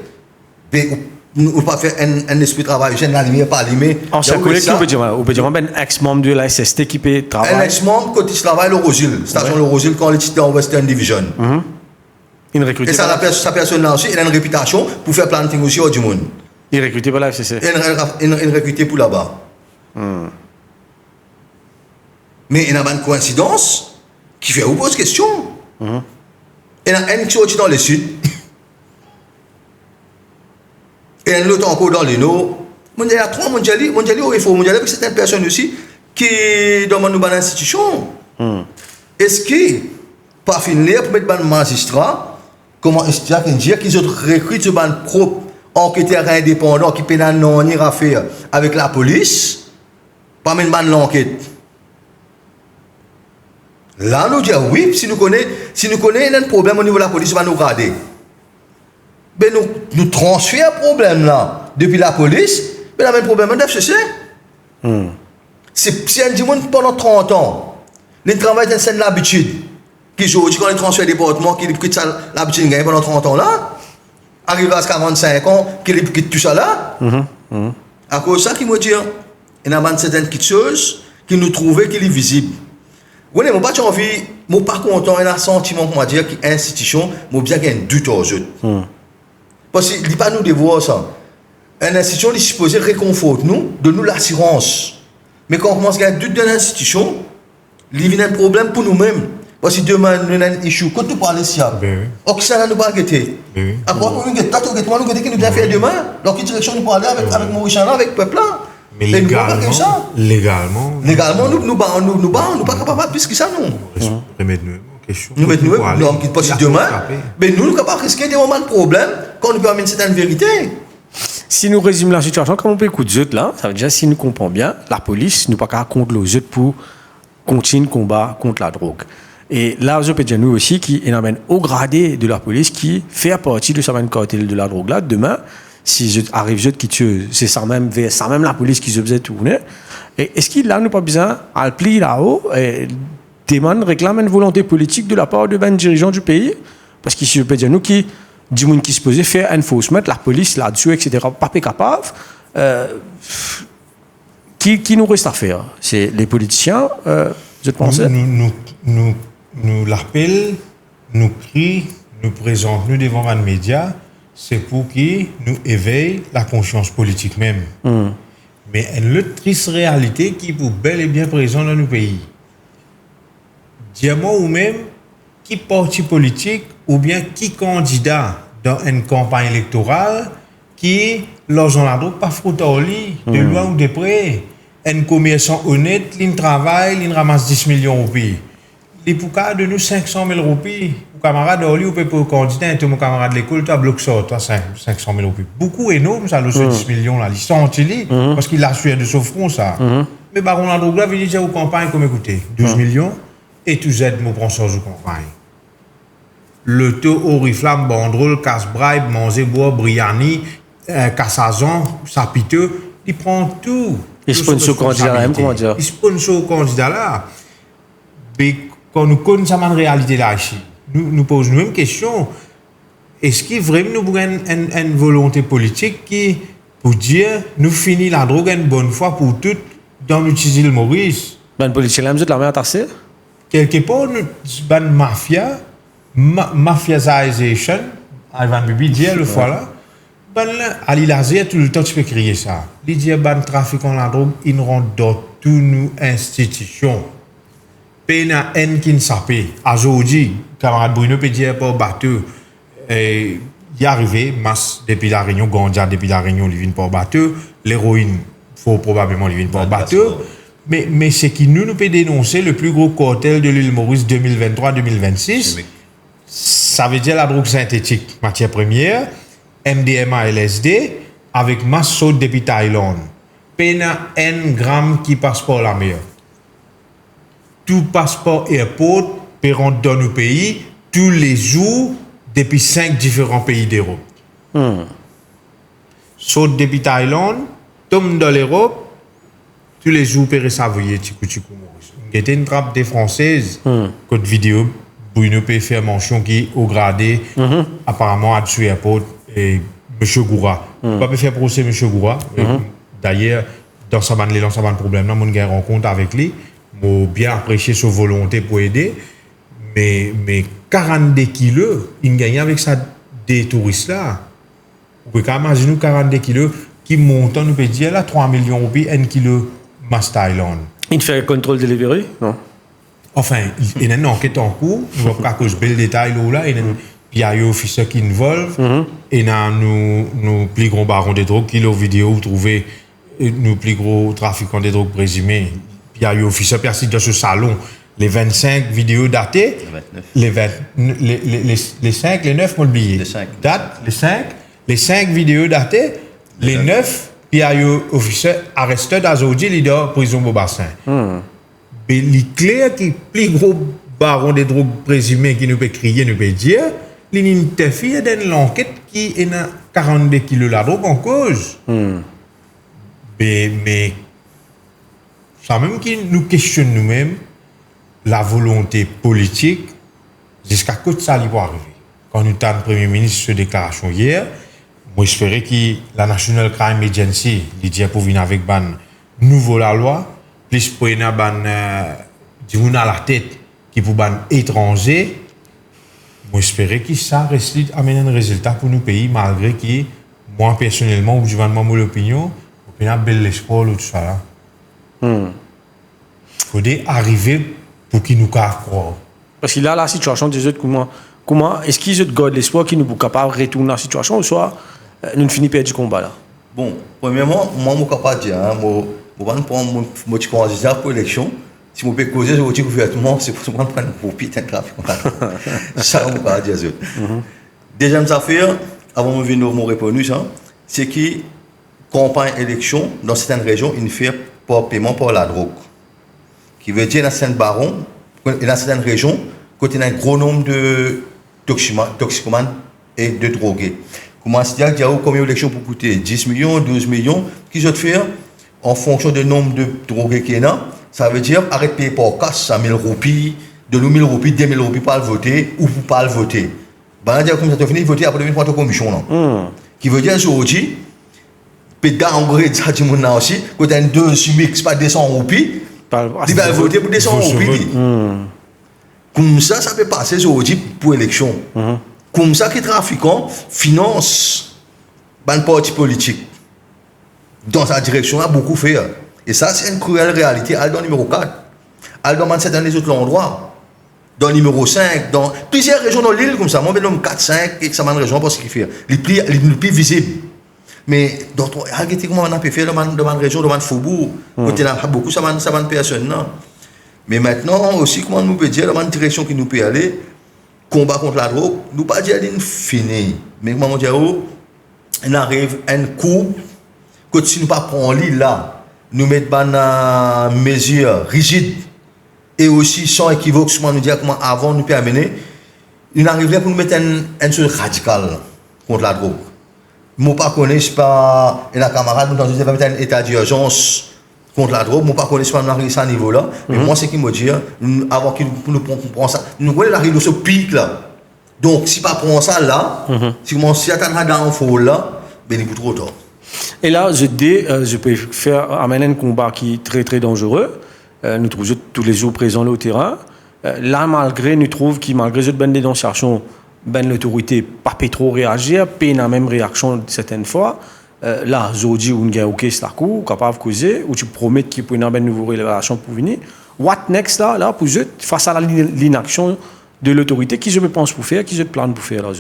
Nous pas faire un esprit de travail, je n'ai pas allumé. Ancien collègue, on peut dire un ex-membre de la SST qui peut travailler. Un ex-membre côté travail l'Orosil, station l'Orosil quand il était en Western Division. Il recrute. Et ça, sa personne là aussi, il a une réputation pour faire planting aussi au du monde. Il est recruté par la FCC. Il est recruté pour là-bas. Mais il y a une coïncidence qui fait vous pose question. Il y a un qui est dans le sud. Et un autre encore dans le nord. Il y a 3 mondiali, il faut mondiali avec certaines personnes aussi qui demandent une institution. Est-ce que, pas finir pour mettre un magistrat, comment est-ce qu'il dire qu'ils ont recruté un propre enquêteur indépendant qui peut non affaire avec la police, pas mettre l'enquête. Là, nous disons oui, si nous connaissons un problème au niveau de la police, on va nous garder. Ben nous transférons le problème là depuis la police, mais le même problème de FCC. Si on dit pendant 30 ans, les travail c'est une habitude. Qui aujourd'hui, quand on transfère des départements, qui quitte l'habitude de gagner pendant 30 ans là, arrive à 45 ans, qui quitte tout ça là. À cause de ça, qui me dit, il y a certaines petites choses qui nous trouvent qui sont visibles. Oui, je n'ai pas envie, je ne suis pas content, il y a un sentiment, comment dire, qui est institution, je bien qu'il y a un doute aux autres. Parce qu'il n'est pas nous de voir ça. Une institution est supposée réconforter nous, donner nous l'assurance. Mais quand on commence à avoir un doute dans l'institution, il y a un problème pour nous-mêmes. Parce que demain, nous avons un issue. Quand tu parles ici, on ne peut pas guetter. Après, nous avons qui nous faire demain. Dans quelle direction nous parler avec Maurice, avec le peuple là. Mais légalement, nous ne sommes pas capables de plus que ça, non. Remettez-nous en question. Nous mettons parce que demain, mais nous ne sommes pas risquer des moments de problème quand nous peut amener certaines vérités. Si nous résumons la situation, comme on peut écouter les autres là, ça veut dire si nous comprenons bien, la police nous pas qu'à contre les autres pour continuer le combat contre la drogue. Et là, je peux dire nous aussi qui est un haut gradé de la police qui fait partie de ce cartel de la drogue là. Demain, si je arrive je qui tue, c'est ça même la police qui se faisait tourner. Et est-ce qu'il là nous pas besoin à le plier là-haut et demande réclame une volonté politique de la part de ben dirigeants du pays parce qu'ici je peux dire nous qui du monde qui se posait faire enforcement la police là-dessus etc. pas capable qui nous reste à faire c'est les politiciens je pense nous l'appelons nous crient nous présentons nous devant les médias c'est pour qu'ils nous éveillent la conscience politique même. Mais une autre triste réalité qui est bel et bien présente dans nos pays. Dis-moi ou même qui parti politique ou bien qui candidat dans une campagne électorale qui, l'argent la drogue, pas frotter au lit, de loin ou de près. Un commerçant honnête, il travaille, il ramasse 10 millions de roupies. Les poucas de nous 500 000 roupies. Camarade au lieu pour candidat et mon camarade de l'école tu as bloqué ça toi 500 000 roupies beaucoup énorme ça le 10 millions là ils sont parce qu'il a sué de ce front ça mais baron la drogue là vient dire aux campagnes comme écoutez 12 millions et tout aide mon prend aux campagnes le taux oriflamme banderole casse-bribe manger bois briani cassazon sapiteux il prend tout il sponsor candidat là comment dire il sponsor candidat là mais quand nous connaissons la réalité là ici nous posons nous même question. Est-ce qu'il vraiment nous avons une volonté politique qui pour dire nous finissons la drogue une bonne fois pour toutes dans l'utiliser le Maurice? Ben politique là, vous êtes la main attassée? Quelque part, mafiaisation, Ivan Bibi dit le fois là, Ben là, Ali Lazer, tout le temps, tu peux crier ça. Il dit, ben, trafic en la drogue, il rentre dans toutes nos institutions. Pena N qui ne s'appelle. Aujourd'hui, camarade Bruno peut dire pour bateau, y arrivé, masse depuis la Réunion, Gandia depuis la Réunion, il vient pour bateau, l'héroïne, faut probablement il vient pour bateau. Mais ce qui nous peut dénoncer le plus gros cartel de l'île Maurice 2023-2026, ça veut dire la drogue synthétique, matière première, MDMA, LSD, avec masse saute depuis Thaïlande. Pena N grammes qui passe par la mer. Tout passeport airport peut rentrer dans nos pays tous les jours depuis 5 différents pays d'Europe. Saute depuis Thaïlande, tombe dans l'Europe, tous les jours peut recevoir Tikou Maurice. Il y a une trappe des Françaises, côté vidéo, Bruno peut faire mention qui au gradé, apparemment à dessus airport, et M. Goura. On peut faire procès M. Goura. D'ailleurs, dans sa bande problème, on a une rencontre avec lui. J'ai bien apprécié sa volonté pour aider. Mais 42 kilos, il gagne avec ça des touristes là. Vous pouvez imaginer 42 kilos qui montent, on peut dire là, 3 millions de roupies, 1 kilo masse Thaïlande. Il fait le contrôle delivery, non? Enfin, il y a une enquête en cours, je ne vais pas cause le détail là, il y a un officier qui involve, et il y a nos plus gros barons de drogue qui, leur vidéo, vous trouvez nos plus gros trafiquants de drogue présumés. Il y a un officier qui dans ce salon, les 25 vidéos datées, les 5, les 9, moi oublié. Les 5 vidéos datées, les 9, puis il y a un officier arrêté dans Zodi, il est dans la prison Beaubassin. Mais les clairs qui plus gros baron de drogue présumés qui nous peut crier, nous peut dire, il y a fait d'une enquête qui est 42 kilos la drogue en cause. Mais ça même qui nous questionne nous-mêmes la volonté politique jusqu'à quoi ça va arriver. Quand nous avons le Premier ministre cette déclaration hier, moi j'espérais que la National Crime Agency, il dit pour venir avec une nouveau la loi, plus pour une à la tête qui pour un étranger, moi j'espérais que ça reste amener un résultat pour nos pays, malgré que moi personnellement, ou je vais mon opinion, on a bel espoir ou tout ça là. Il faudrait arriver pour qu'ils nous croient. Parce que là, la situation des autres, comment est-ce qu'ils gardent l'espoir qu'ils nous sont capables de retourner dans la situation ou soit nous finissons par du combat là? Bon, premièrement, moi, je ne peux pas dire, je vais prendre mon petit candidat pour l'élection. Si je peux causer, je vais dire ouvertement, c'est pour prendre un gros putain de trafic. Ça, je ne peux pas dire ça. Deuxième affaire, avant de venir mon réponse, c'est que campagne élection, dans certaines régions, il fait pour paiement pour la drogue. Qui veut dire dans certains barons, dans certaines régions, quand il y a un gros nombre de toxicomanes et de drogués. Comment se dire qu'il y a combien d'élections pour coûter 10 millions, 12 millions, qui se fait en fonction du nombre de drogués qu'il y a. Ça veut dire arrête de payer pour casse 100 000 roupies, de 2 000 roupies, 2 000 roupies pour le voter ou pour pas le voter. Ben, dire comme ça, tu finis de voter après 2000 commission. Qui veut dire aujourd'hui, peut-être en vrai, ça dit mon aussi, quand tu as une 2 mix, pas 200 roupies, il va voter pour 200 roupies. Comme ça peut passer aujourd'hui pour l'élection. Comme ça, les trafiquants financent un parti politique. Dans sa direction, a beaucoup fait. Et ça, c'est une cruelle réalité. Elle dans le numéro 4. Elle dans certains des autres endroits. Dans le numéro 5, dans plusieurs régions dans l'île, comme ça. Moi, je vais 4, 5, et que ça m'a une région parce qu'il fait. Les plus visibles. Mais, regardez comment on a pu faire dans une région, dans un faubourg. Quand il y a beaucoup, ça m'a personne. Non. Mais maintenant, aussi, comment nous peut dire, dans une direction qui nous peut aller, combat contre la drogue, nous pas dire d'une fini. Mais comment dire, on arrive à un coup, que si nous pas prendre l'île là, nous mettons une mesure rigide et aussi sans équivoque, nous dire comment avant nous peut amener, il arriverait pour nous mettre un chose radical contre la drogue. Moi, pas connaître pas un camarade, nous avons mettre un état d'urgence contre la drogue, moi, pas connaître pas à ce niveau-là, mais moi, c'est qui me dit, avant qu'il nous prenne ça, nous voulons arriver dans ce pic là. Donc, si pas prendre ça là, si on s'y attend dans un faux là, ben il est trop tard. Et là, je peux faire amener un combat qui est très très dangereux. Nous trouvons tous les jours présents là au terrain. Là, malgré cette bonne dénonciation ben l'autorité pas trop réagir, peine la même réaction certaines fois. Là, Zodi ou une OK, c'est la cour, capable de causer, ou tu promets qu'il peut y avoir une nouvelle révélation pour venir. What next là, pour eux, face à l'inaction de l'autorité, qui je pense pour faire, qui je plan pour faire là,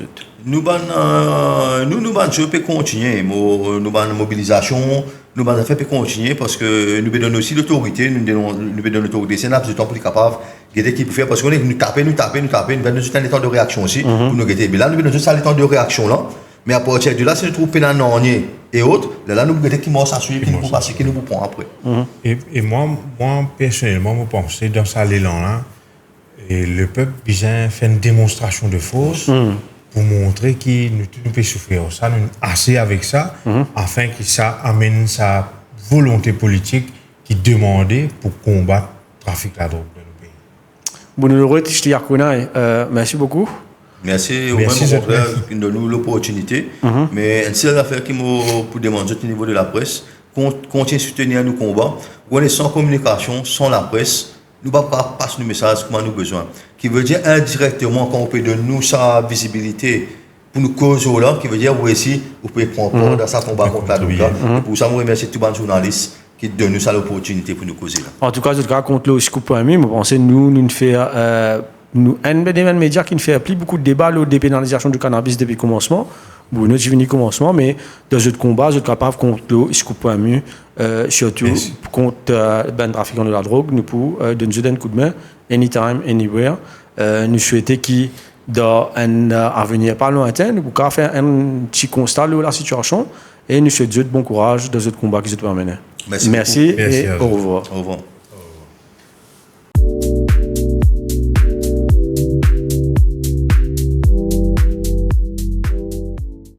nous je peux continuer, nous mobilisation, nous fait continuer parce que nous donnons aussi l'autorité, nous donnons l'autorité, c'est là que nous sommes capables de qui pour faire parce qu'on est nous taper, nous avons un temps de réaction aussi pour nous guetter. Mais là nous avons juste un temps de réaction là, mais à partir de là si nous trouvons pénal et autres, là nous guetter qui m'ont s'assurer qui nous passer qui nous prend après. Et moi personnellement, je pense dans ça l'élan là, et le peuple besoin faire une démonstration de force. Pour montrer que nous pouvons souffrir ça, nous assez avec ça, afin que ça amène sa volonté politique qui demandait pour combattre le trafic de la drogue dans nos pays. Merci beaucoup. Merci au même de nous l'opportunité. Mais une seule affaire qui m'a pour demander au niveau de la presse, continuer à soutenir nos combats. On est sans communication, sans la presse. Nous ne pouvons pas passer le message comme nous avons besoin. Qui veut dire indirectement, quand on peut donner nous sa visibilité pour nous causer là, qui veut dire vous aussi, vous pouvez prendre part dans sa combat contre la drogue. Pour ça, je remercie tous les journalistes qui donnent nous l'opportunité pour nous causer là. En tout cas, je contre le scoop.mu, je pense que nous faisons un média qui ne fait plus beaucoup de débats sur la dépénalisation du cannabis depuis le commencement. Bon, nous avons commencement, mais dans ce combat, je suis capable contre le scoop.mu, surtout contre le trafiquant de la drogue, nous pouvons donner un coup de main, anytime, anywhere. Nous souhaitons qu'il dans un avenir pas lointain, nous pouvons faire un petit constat de la situation et nous souhaitons bon courage dans ce combat qui se doit mener. Merci et au revoir. Au revoir.